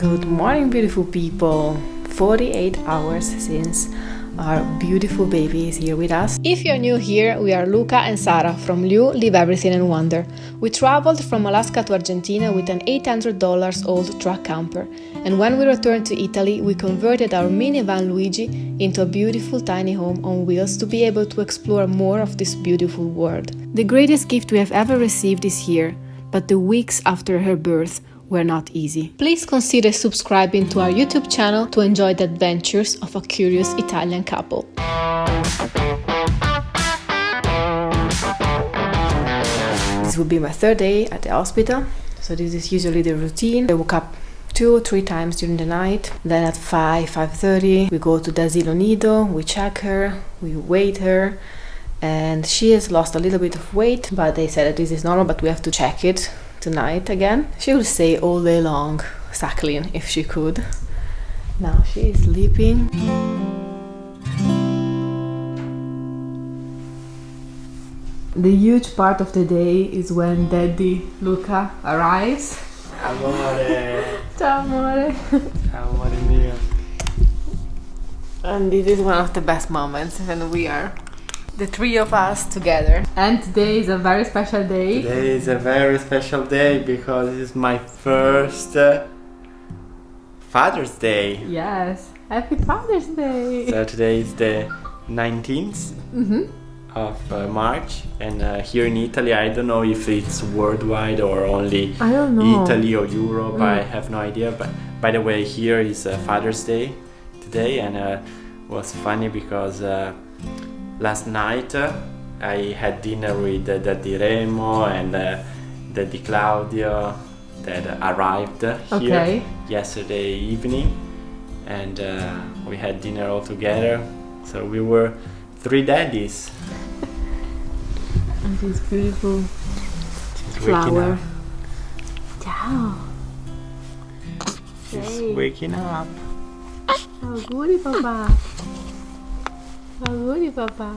Good morning, beautiful people. 48 hours since our beautiful baby is here with us. If you're new here, we are Luca and Sara from LeAw, Leave Everything and Wander. We traveled from Alaska to Argentina with an $800 old truck camper. And when we returned to Italy, we converted our minivan Luigi into a beautiful tiny home on wheels to be able to explore more of this beautiful world. The greatest gift we have ever received is here, but the weeks after her birth were not easy. Please consider subscribing to our YouTube channel to enjoy the adventures of a curious Italian couple. This will be my third day at the hospital, so this is usually the routine. I woke up 2 or 3 times during the night. Then at 5:30 we go to the asilo nido, we check her, we weigh her, and she has lost a little bit of weight, but they said that this is normal, but we have to check it tonight again. She will stay all day long suckling if she could. Now she is sleeping. The huge part of the day is when Daddy Luca arrives. Amore. Ciao amore. Amore mio. And this is one of the best moments when we are the 3 of us together. And today is a very special day. Today is a very special day because it's my first Father's Day. Yes, happy Father's Day. So today is the 19th of March, and here in Italy, I don't know if it's worldwide or only I don't know. Italy or Europe. I have no idea. But by the way, here is Father's Day today, and it was funny because last night I had dinner with Daddy Remo and Daddy Claudio that arrived here yesterday evening, and we had dinner all together. So we were 3 daddies. And this beautiful She's flower. waking up. Ciao. She's waking up. Auguri papà. Auguri papà.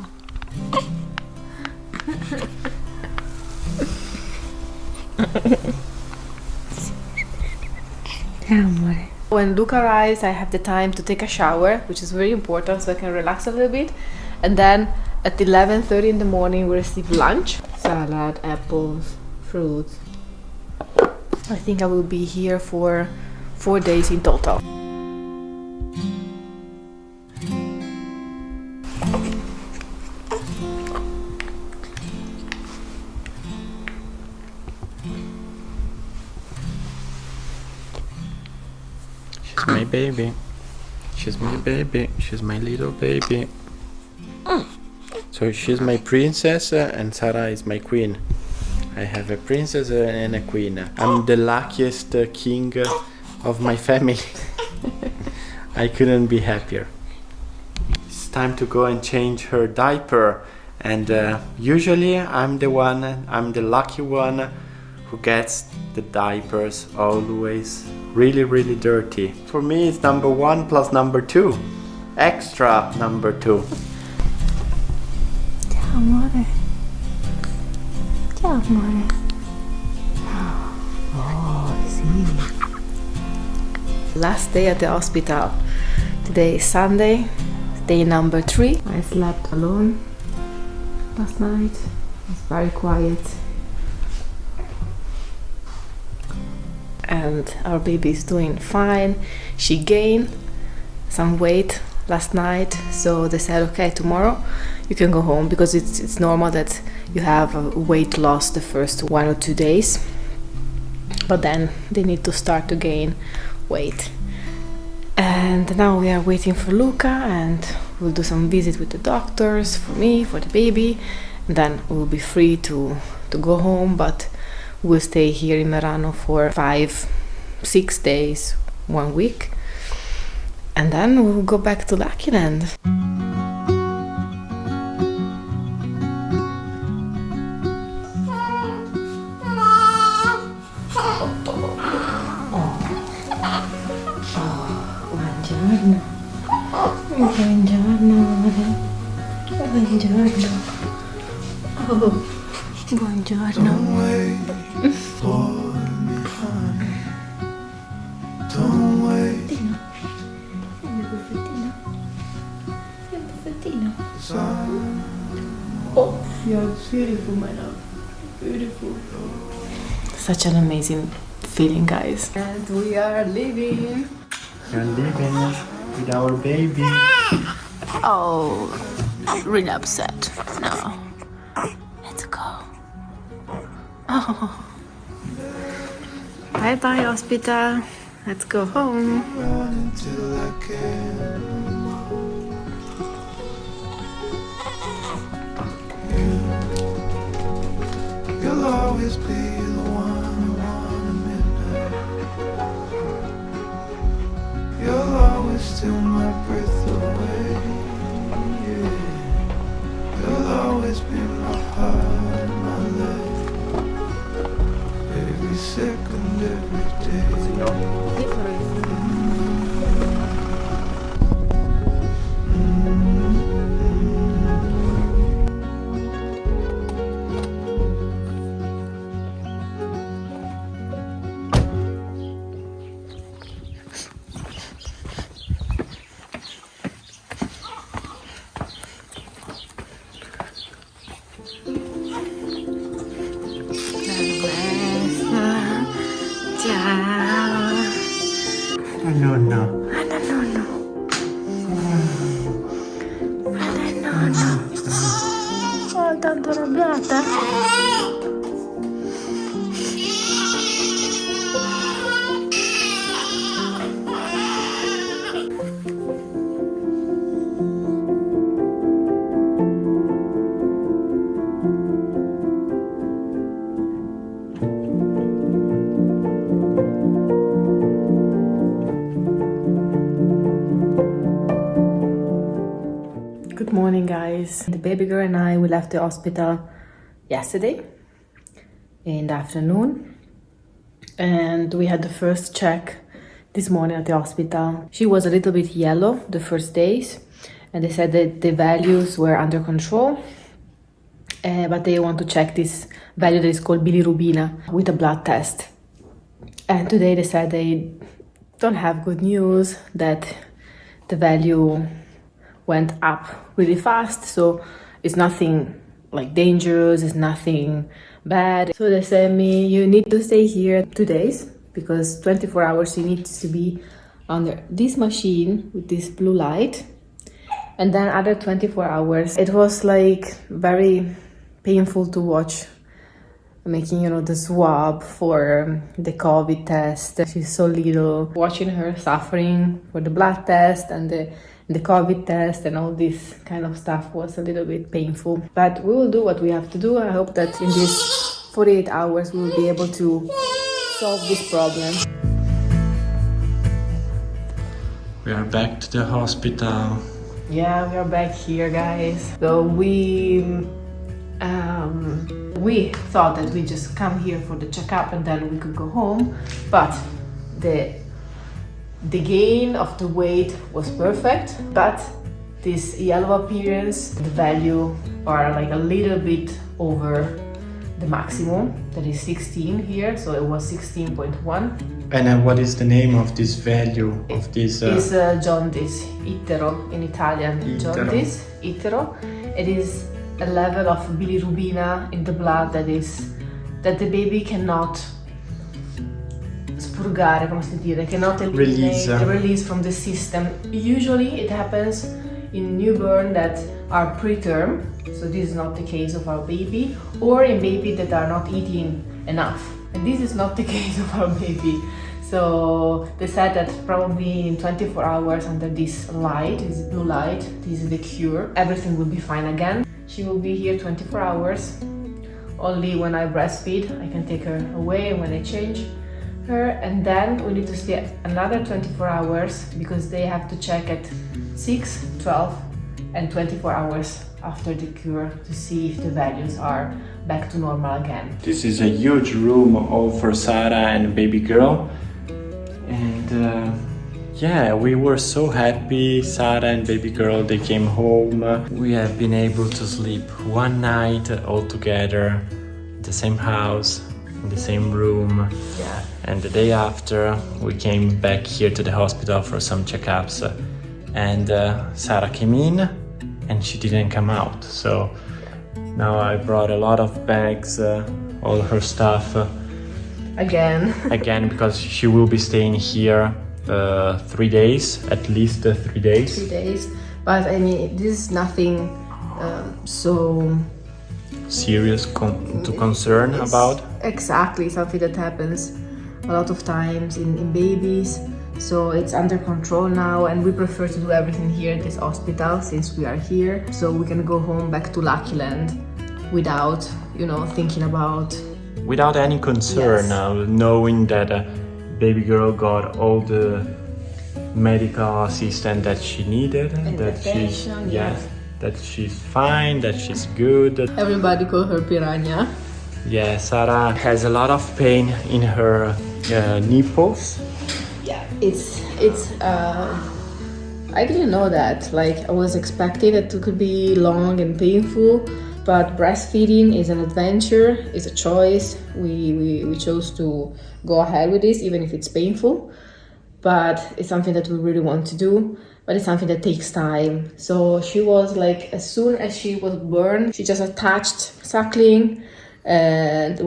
When Luca arrives, I have the time to take a shower, which is very important so I can relax a little bit. And then at 11:30 in the morning we receive lunch. Salad, apples, fruits. I think I will be here for 4 days in total. She's my baby. She's my baby. She's my little baby. So she's my princess and Sara is my queen. I have a princess and a queen. I'm the luckiest king of my family. I couldn't be happier. It's time to go and change her diaper. And usually I'm the lucky one who gets the diapers always really dirty. For me it's number 1 plus number 2. Extra number 2. Ciao amore. Ciao amore. Oh, sì. Last day at the hospital. Today is Sunday, day number 3. I slept alone last night. It was very quiet. And our baby is doing fine. She gained some weight last night, so they said, okay, tomorrow you can go home, because it's normal that you have a weight loss the first 1 or 2 days, but then they need to start to gain weight. And now we are waiting for Luca, and we'll do some visit with the doctors for me, for the baby, and then we'll be free to go home. But we'll stay here in Merano for 5-6 days, 1 week, and then we'll go back to Lucky Land. Buongiorno. Buongiorno, amore. Buongiorno. Oh, buongiorno. Don't wait for me, honey. Don't You're beautiful, my love. Beautiful. Such an amazing feeling, guys. And we are leaving. We're leaving with our baby. Oh, really upset. No. Let's go. Oh. Bye bye, hospital. Let's go home. You'll always be the one I wanna midnight. You'll always steal my breath away. Yeah. You'll always be my heart and my life. Every second, every day. No, no. Oh, tanto arrabbiata. Good morning, guys. The baby girl and I, we left the hospital yesterday in the afternoon, and we had the first check this morning at the hospital. She was a little bit yellow the first days, and they said that the values were under control, but they want to check this value that is called bilirubin with a blood test. And today they said they don't have good news, that the value went up really fast, so it's nothing like dangerous, it's nothing bad. So they said me, you need to stay here 2 days, because 24 hours you need to be under this machine with this blue light, and then other 24 hours. It was like very painful to watch making, the swab for the COVID test. She's so little. Watching her suffering for the blood test and the COVID test and all this kind of stuff was a little bit painful. But we will do what we have to do. I hope that in these 48 hours we will be able to solve this problem. We are back to the hospital. Yeah, we are back here, guys. So we thought that we just come here for the checkup and then we could go home, but the gain of the weight was perfect, but this yellow appearance, the value are like a little bit over the maximum, that is 16 here, so it was 16.1. And what is the name of this value of this? It's jaundice, itero in Italian. Jaundice, itero. It is a level of bilirubin in the blood that the baby cannot spurgare, come si dire, cannot eliminate, release from the system. Usually it happens in newborn that are preterm, so this is not the case of our baby, or in baby that are not eating enough. And this is not the case of our baby. So they said that probably in 24 hours under this light, this blue light, this is the cure, everything will be fine again. She will be here 24 hours. Only when I breastfeed, I can take her away, and when I change her, and then we need to stay another 24 hours because they have to check at 6, 12 and 24 hours after the cure to see if the values are back to normal again. This is a huge room all for Sara and baby girl, and yeah, we were so happy. Sara and baby girl, they came home. We have been able to sleep one night all together, the same house, in the same room. Yeah. And the day after, we came back here to the hospital for some checkups, and Sara came in and she didn't come out. So Now I brought a lot of bags, all her stuff. Again, because she will be staying here 3 days, at least 3 days. 3 days, but I mean, this is nothing so serious to concern about. Exactly, something that happens a lot of times in babies. So it's under control now, and we prefer to do everything here at this hospital since we are here, so we can go home back to Lucky Land without, thinking about... Without any concern, Yes. Knowing that baby girl got all the medical assistance that she needed, And that attention, that she's fine, that she's good. Everybody call her Piranha. Yeah, Sara has a lot of pain in her nipples. Yeah, it's I didn't know that. Like, I was expecting it to be long and painful, but breastfeeding is an adventure, is a choice. We chose to go ahead with this, even if it's painful. But it's something that we really want to do, but it's something that takes time. So she was like, as soon as she was born, she just attached suckling, and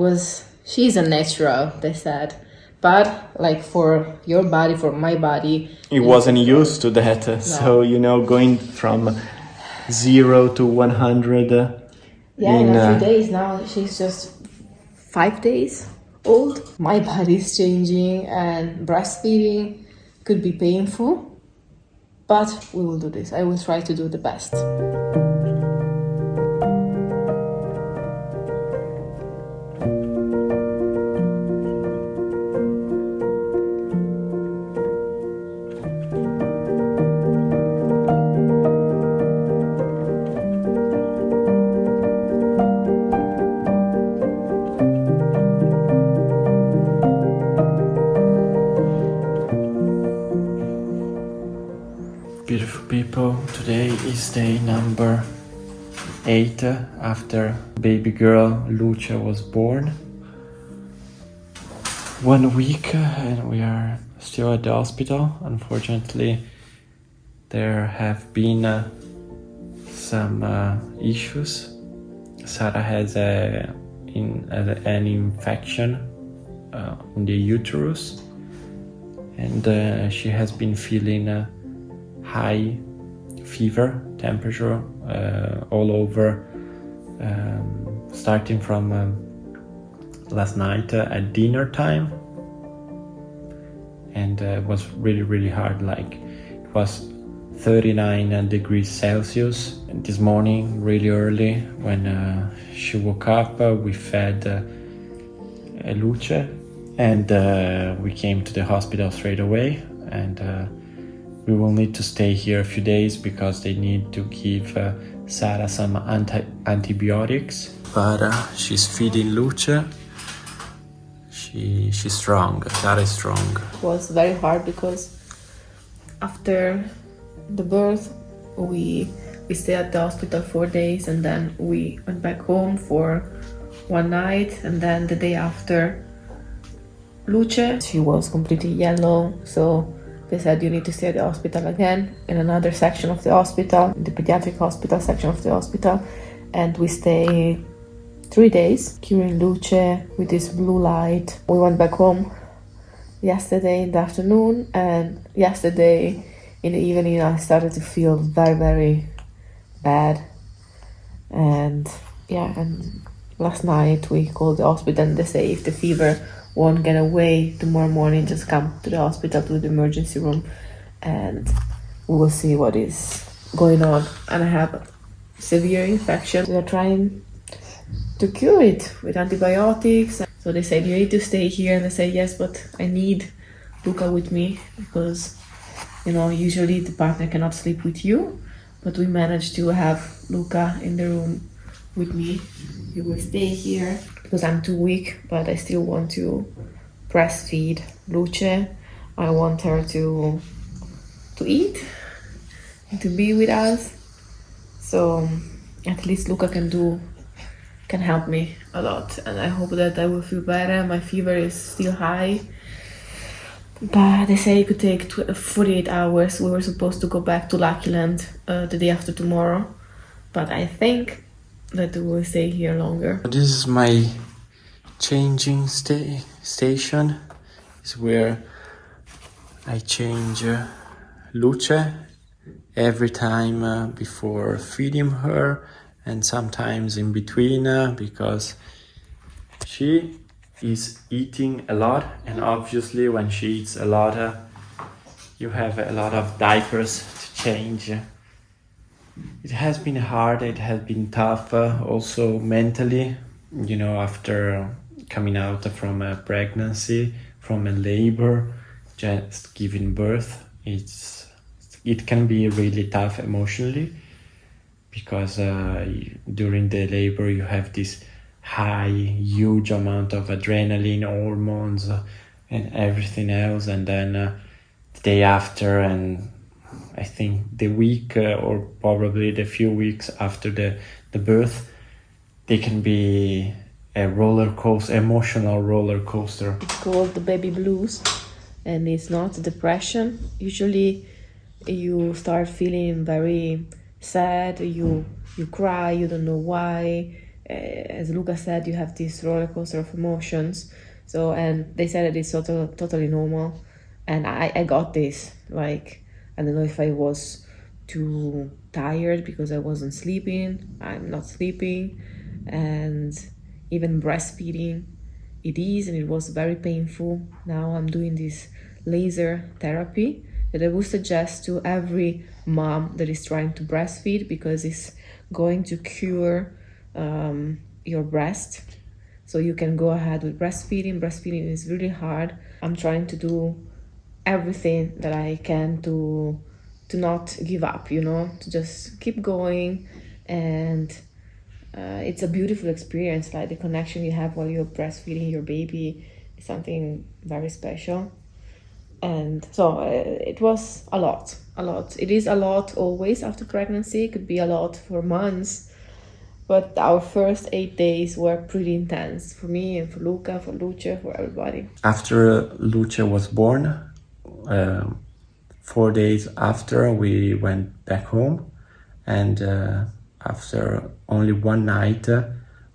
she's a natural, they said. But like for your body, for my body, It wasn't used to that, so going from 0 to 100. in a few days now, she's just 5 days old. My body is changing, and breastfeeding could be painful, but we will do this. I will try to do the best. Beautiful people, today is day number 8 after baby girl Luca was born. 1 week and we are still at the hospital. Unfortunately, there have been some issues. Sara has an infection on the uterus, and she has been feeling high fever, temperature all over, starting from last night at dinner time, and it was really hard. Like, it was 39 degrees Celsius. And this morning, really early, when she woke up, we fed Luca, and we came to the hospital straight away, and we will need to stay here a few days because they need to give Sara some antibiotics. But she's feeding Luca. She's strong. Sara is strong. It was very hard because after the birth, we stayed at the hospital 4 days, and then we went back home for 1 night, and then the day after, Luca, she was completely yellow, so they said you need to stay at the hospital again, in another section of the hospital, the pediatric hospital section of the hospital, and we stayed 3 days curing Luca with this blue light. We went back home yesterday in the afternoon, and yesterday in the evening I started to feel very bad, and last night we called the hospital, and they say if the fever won't get away tomorrow morning, just come to the hospital, to the emergency room, and we will see what is going on. And I have a severe infection. We are trying to cure it with antibiotics. So they said you need to stay here, and I say yes, but I need Luca with me because usually the partner cannot sleep with you, but we managed to have Luca in the room with me. He will stay here because I'm too weak, but I still want to breastfeed Luca. I want her to eat and to be with us. So at least Luca can help me a lot, and I hope that I will feel better. My fever is still high, but they say it could take 48 hours. We were supposed to go back to Lucky Land the day after tomorrow, but I think that will stay here longer. This is my changing station. Is where I change Luca every time before feeding her, and sometimes in between because she is eating a lot, and obviously when she eats a lot you have a lot of diapers to change. It has been hard, it has been tough also mentally, you know, after coming out from a pregnancy, from a labor, just giving birth. It can be really tough emotionally because during the labor you have this huge amount of adrenaline, hormones, and everything else, and then the day after, and I think the week or probably the few weeks after the birth, they can be a roller coaster, emotional roller coaster. It's called the baby blues, and it's not depression. Usually you start feeling very sad, you cry, you don't know why. As Luca said, you have this roller coaster of emotions. So, and they said that it's totally normal. And I got this, like, I don't know if I was too tired because I wasn't sleeping. I'm not sleeping. And even breastfeeding, it is, and it was very painful. Now I'm doing this laser therapy that I would suggest to every mom that is trying to breastfeed, because it's going to cure your breast. So you can go ahead with breastfeeding. Breastfeeding is really hard. I'm trying to do everything that I can to not give up, you know, to just keep going. And it's a beautiful experience. Like, the connection you have while you're breastfeeding your baby is something very special. And so it was a lot. It is a lot always after pregnancy. It could be a lot for months. But our first 8 days were pretty intense for me and for Luca, for Lucia, for everybody. After Lucia was born, 4 days after, we went back home, and after only one night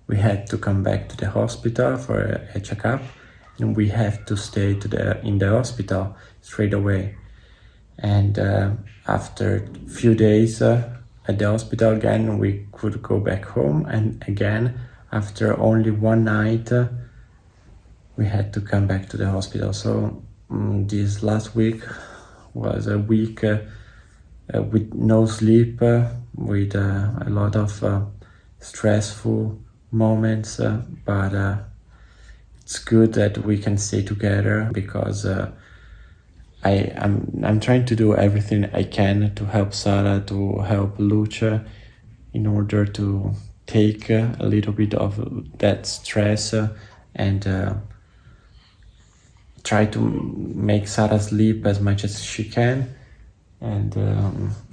we had to come back to the hospital for a checkup, and we have to stay in the hospital straight away. And after a few days at the hospital again, we could go back home, and again after only one night we had to come back to the hospital. So this last week was a week with no sleep, with a lot of stressful moments, but it's good that we can stay together, because I'm trying to do everything I can to help Sara, to help Lucia, in order to take a little bit of that stress and try to make Sara sleep as much as she can, and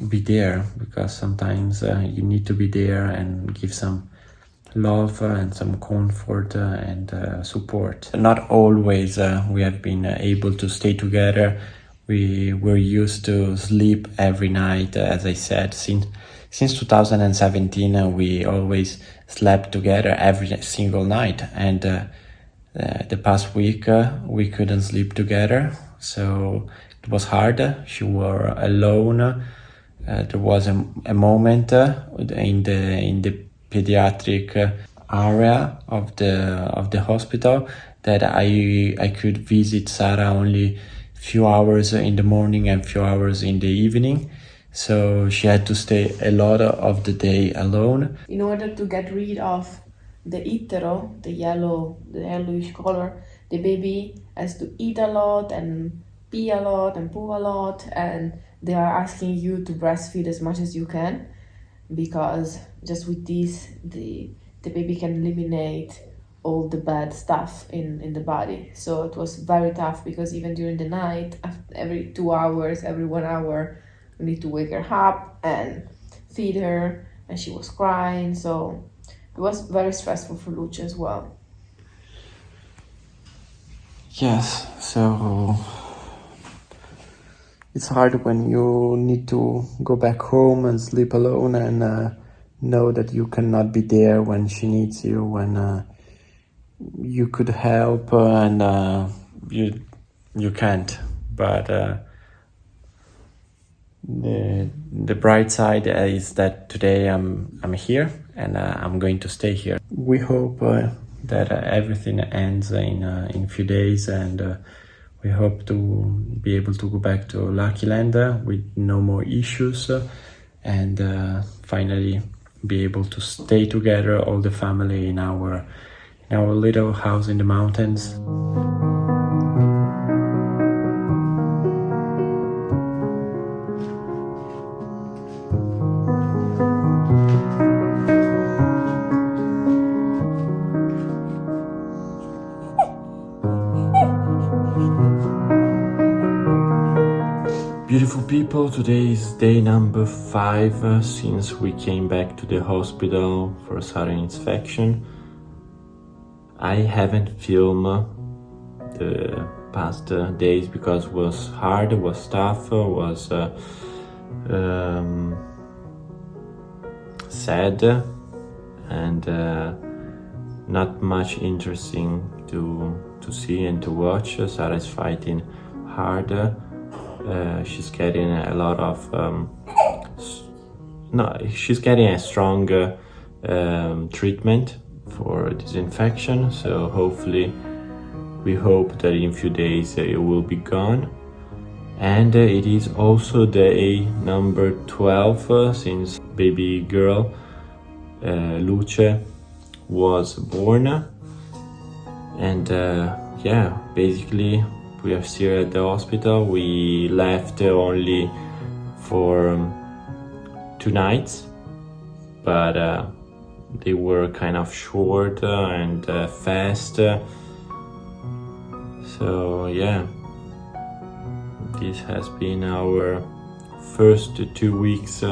be there, because sometimes you need to be there and give some love and some comfort and support. Not always we have been able to stay together. We were used to sleep every night, as I said, since 2017 we always slept together every single night, and the past week we couldn't sleep together, so it was hard. She was alone. There was a moment in the pediatric area of the hospital that I could visit Sara only few hours in the morning and few hours in the evening, so she had to stay a lot of the day alone. In order to get rid of the itero, the yellowish color, the baby has to eat a lot and pee a lot and poo a lot, and they are asking you to breastfeed as much as you can, because just with this the baby can eliminate all the bad stuff in the body. So it was very tough, because even during the night, every 2 hours, every 1 hour, we need to wake her up and feed her, and she was crying. So it was very stressful for Lucia as well. Yes, so it's hard when you need to go back home and sleep alone, and know that you cannot be there when she needs you, when you could help and you can't. But the bright side is that today I'm here and I'm going to stay here. We hope that everything ends in a few days, and we hope to be able to go back to Lucky Land with no more issues, and finally be able to stay together, all the family, in our little house in the mountains. Beautiful people, today is day number 5 since we came back to the hospital for a sudden infection. I haven't filmed the past days because it was hard, it was tough, it was sad, and not much interesting to see and to watch. Sara is fighting hard. She's getting a lot of she's getting a strong treatment for this infection, so hopefully we hope that in a few days it will be gone. And it is also day number 12 since baby girl Luca was born, and yeah, basically we are still at the hospital. We left only for 2 nights, but they were kind of short and fast. So yeah, this has been our first 2 weeks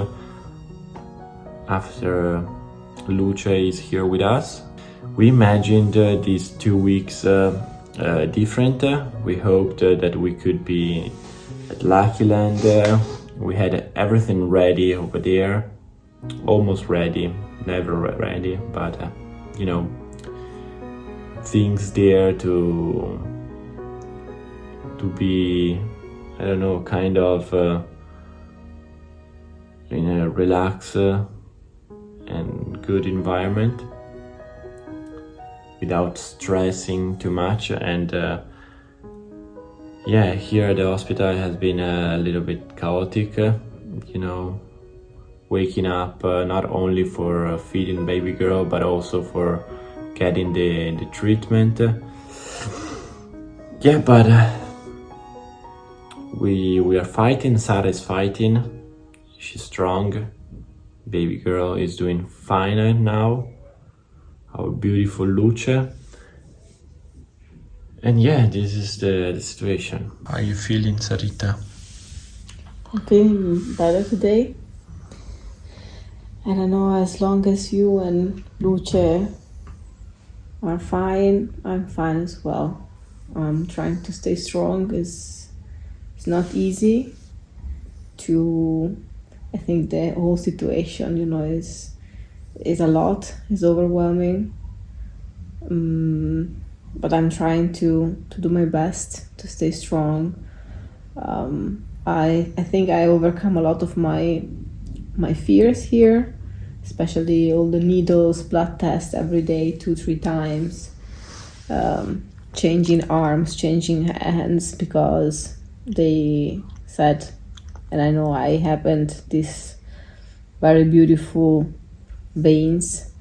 after Luca is here with us. We imagined these 2 weeks different. We hoped that we could be at Lucky Land. We had everything ready over there, almost ready, never ready, but you know, things there to be, I don't know, kind of in a relaxed and good environment, without stressing too much. And yeah, here at the hospital has been a little bit chaotic, you know, waking up not only for feeding baby girl but also for getting the treatment. Yeah, but we are fighting. Sara is fighting, she's strong. Baby girl is doing fine now, our beautiful Luca. And yeah, this is the situation. How are you feeling, Sarita? I'm feeling better today. I don't know, as long as you and Luca are fine, I'm fine as well. I'm trying to stay strong. It's not easy to, I think the whole situation, you know, is a lot, is overwhelming. But I'm trying to do my best to stay strong. I think I overcome a lot of my fears here, especially all the needles, blood tests every day, 2-3 times, changing arms, changing hands, because they said, and I know I haven't, these very beautiful veins.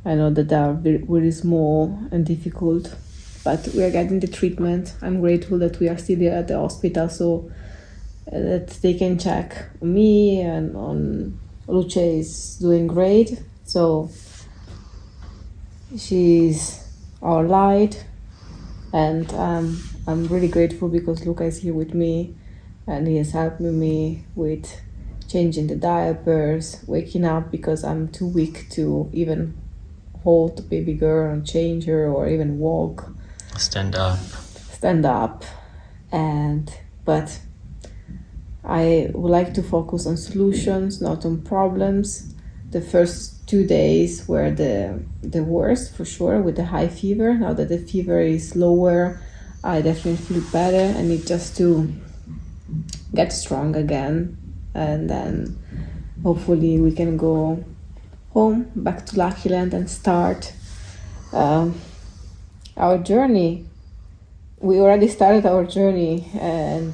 I know that they are very small and difficult, but we are getting the treatment. I'm grateful that we are still here at the hospital, so that they can check on me, and on Luca is doing great. So she's our light, and I'm really grateful because Luca is here with me, and he is helping me with changing the diapers, waking up because I'm too weak to even hold the baby girl and change her or even walk. Stand up. But I would like to focus on solutions, not on problems. The first 2 days were the worst for sure, with the high fever. Now that the fever is lower, I definitely feel better. I need just to get strong again, and then hopefully we can go home, back to Lucky Land, and start our journey. We already started our journey, and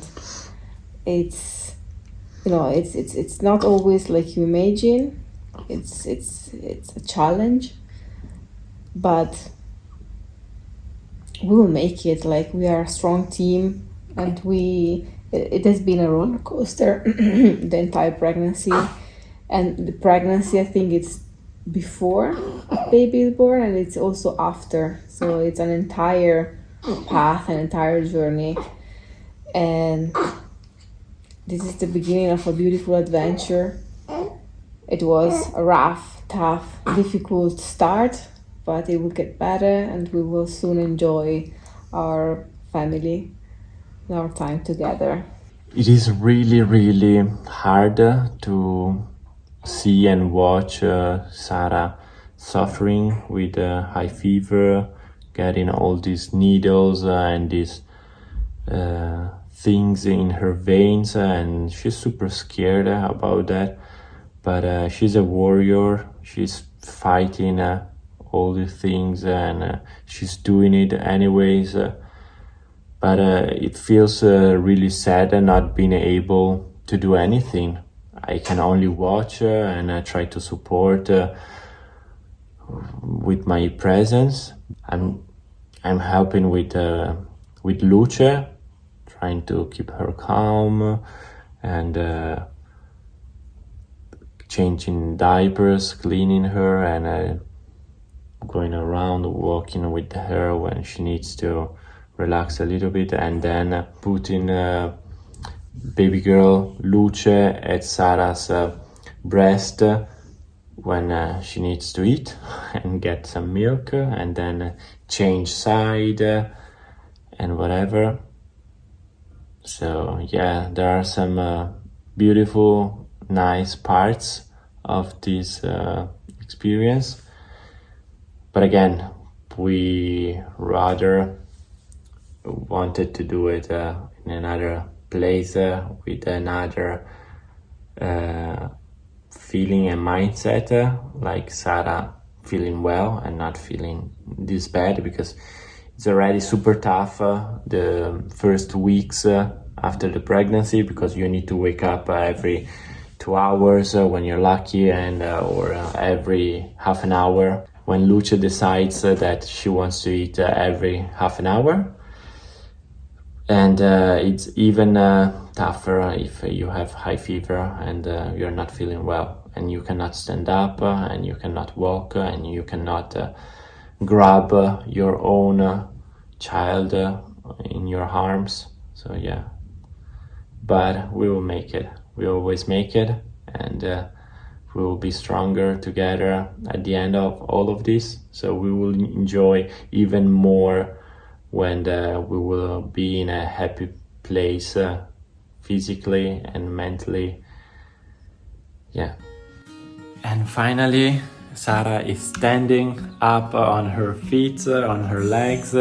it's not always like you imagine. It's a challenge, but we will make it. Like, we are a strong team, and it has been a roller coaster the entire pregnancy. And the pregnancy, I think it's before baby is born, and it's also after. So it's an entire path, an entire journey. And this is the beginning of a beautiful adventure. It was a rough, tough, difficult start, but it will get better, and we will soon enjoy our family and our time together. It is really, really hard to see and watch Sara suffering with high fever, getting all these needles and these things in her veins, and she's super scared about that. But she's a warrior. She's fighting all the things, and she's doing it anyways. But it feels really sad not being able to do anything. I can only watch and try to support with my presence. I'm helping with Luca, trying to keep her calm and changing diapers, cleaning her, and going around walking with her when she needs to relax a little bit, and then putting baby girl Luca at Sara's breast when she needs to eat and get some milk, and then change side and whatever. So yeah, there are some beautiful, nice parts of this experience, but again, we rather wanted to do it in another place with another feeling and mindset, like Sara feeling well and not feeling this bad, because it's already super tough the first weeks after the pregnancy, because you need to wake up every 2 hours when you're lucky, and or every half an hour when Luca decides that she wants to eat every half an hour. And it's even tougher if you have high fever and you're not feeling well, and you cannot stand up and you cannot walk and you cannot grab your own child in your arms. So yeah, but we will make it. We always make it, and we will be stronger together at the end of all of this. So we will enjoy even more when we will be in a happy place physically and mentally. Yeah. And finally, Sara is standing up on her feet, on her legs,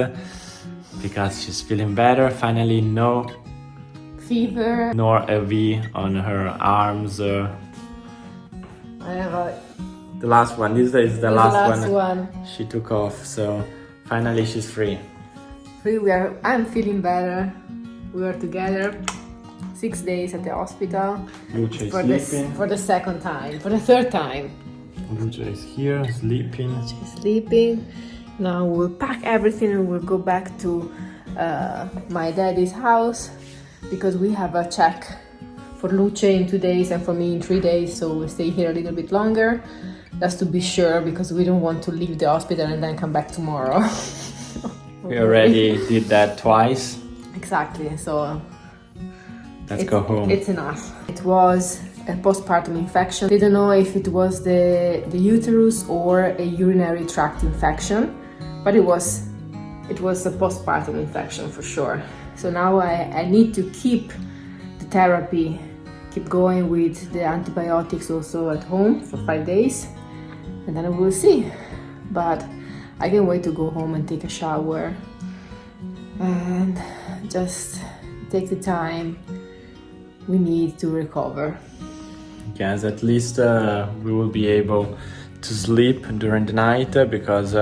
because she's feeling better. Finally, no Fever. nor a V on her arms. I have The last one. This is the last one. she took off. So finally, she's free. I'm feeling better. We were together 6 days at the hospital. Luca is for sleeping. for the second time, for the third time. Luca is here, sleeping. She's sleeping. Now we'll pack everything and we'll go back to my daddy's house, because we have a check for Luca in 2 days and for me in 3 days, so we'll stay here a little bit longer, just to be sure, because we don't want to leave the hospital and then come back tomorrow. We already did that twice. Exactly, so Let's go home. It's enough. It was a postpartum infection. They don't know if it was the uterus or a urinary tract infection, but it was a postpartum infection for sure. So now I need to keep the therapy keep going with the antibiotics also at home for 5 days, and then we'll see. But I can't wait to go home and take a shower and just take the time we need to recover. Yes, at least we will be able to sleep during the night because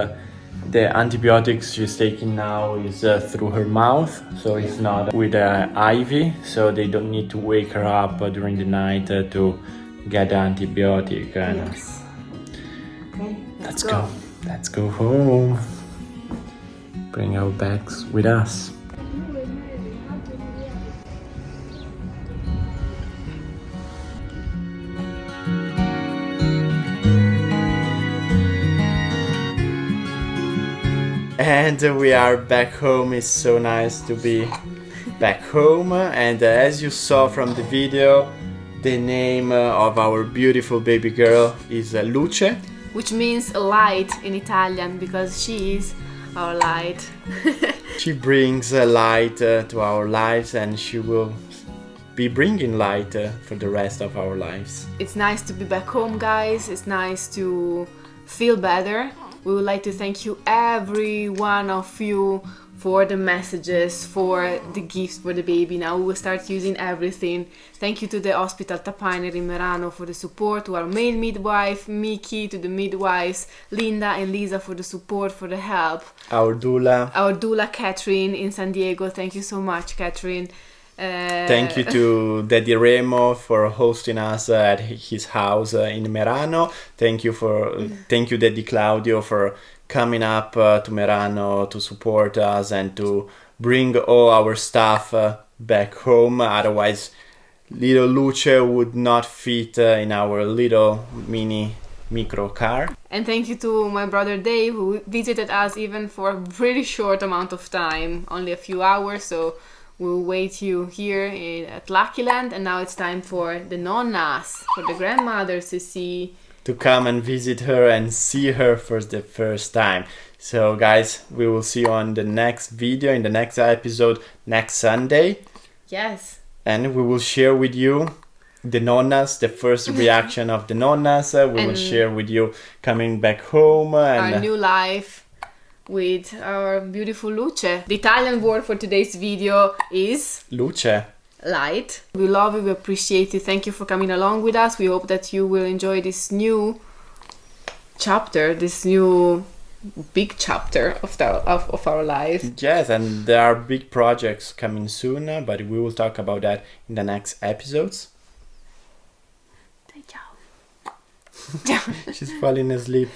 the antibiotics she's taking now is through her mouth, so it's not with an IV, so they don't need to wake her up during the night to get the antibiotic. And Yes. Okay, let's go. Let's go home. Bring our bags with us. And we are back home. It's so nice to be back home. And as you saw from the video, the name of our beautiful baby girl is Luce, which means light in Italian, because she is our light. She brings light to our lives, and she will be bringing light for the rest of our lives. It's nice to be back home, guys. It's nice to feel better. We would like to thank you, every one of you, for the messages, for the gifts for the baby. Now we will start using everything. Thank you to the hospital Tapainer in Merano for the support, to our male midwife, Miki, to the midwives, Linda and Lisa for the support, for the help. Our doula Catherine in San Diego. Thank you so much, Catherine. Thank you to Daddy Remo for hosting us at his house in Merano. Thank you Daddy Claudio for coming up to Merano to support us and to bring all our stuff back home. Otherwise, little Luce would not fit in our little micro car. And thank you to my brother Dave, who visited us even for a pretty short amount of time, only a few hours. So we'll wait you here at Lucky Land, and now it's time for the nonnas, for the grandmothers to come and visit her and see her for the first time. So guys, we will see you on the next video, in the next episode, next Sunday. Yes. And we will share with you the nonnas, the first reaction of the nonnas. We will share with you coming back home. And our new life with our beautiful Luce. The Italian word for today's video is Luce. Light. We love you, we appreciate you. Thank you for coming along with us. We hope that you will enjoy this new chapter, this new big chapter of our life. Yes, and there are big projects coming soon, but we will talk about that in the next episodes. Ciao. She's falling asleep.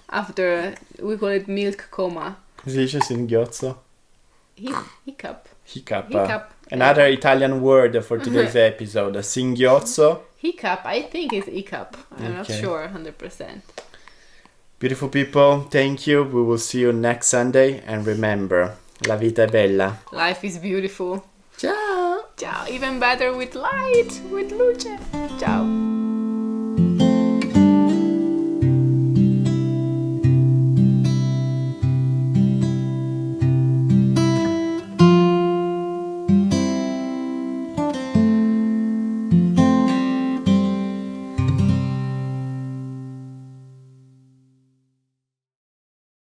After, we call it milk coma. Come si dice singhiozzo? Hiccup. Hiccup. Another Italian word for today's episode. Singhiozzo. Hiccup, I think it's hiccup. I'm not sure 100%. Beautiful people, thank you. We will see you next Sunday. And remember, la vita è bella. Life is beautiful. Ciao. Ciao. Even better with light, with Luce. Ciao.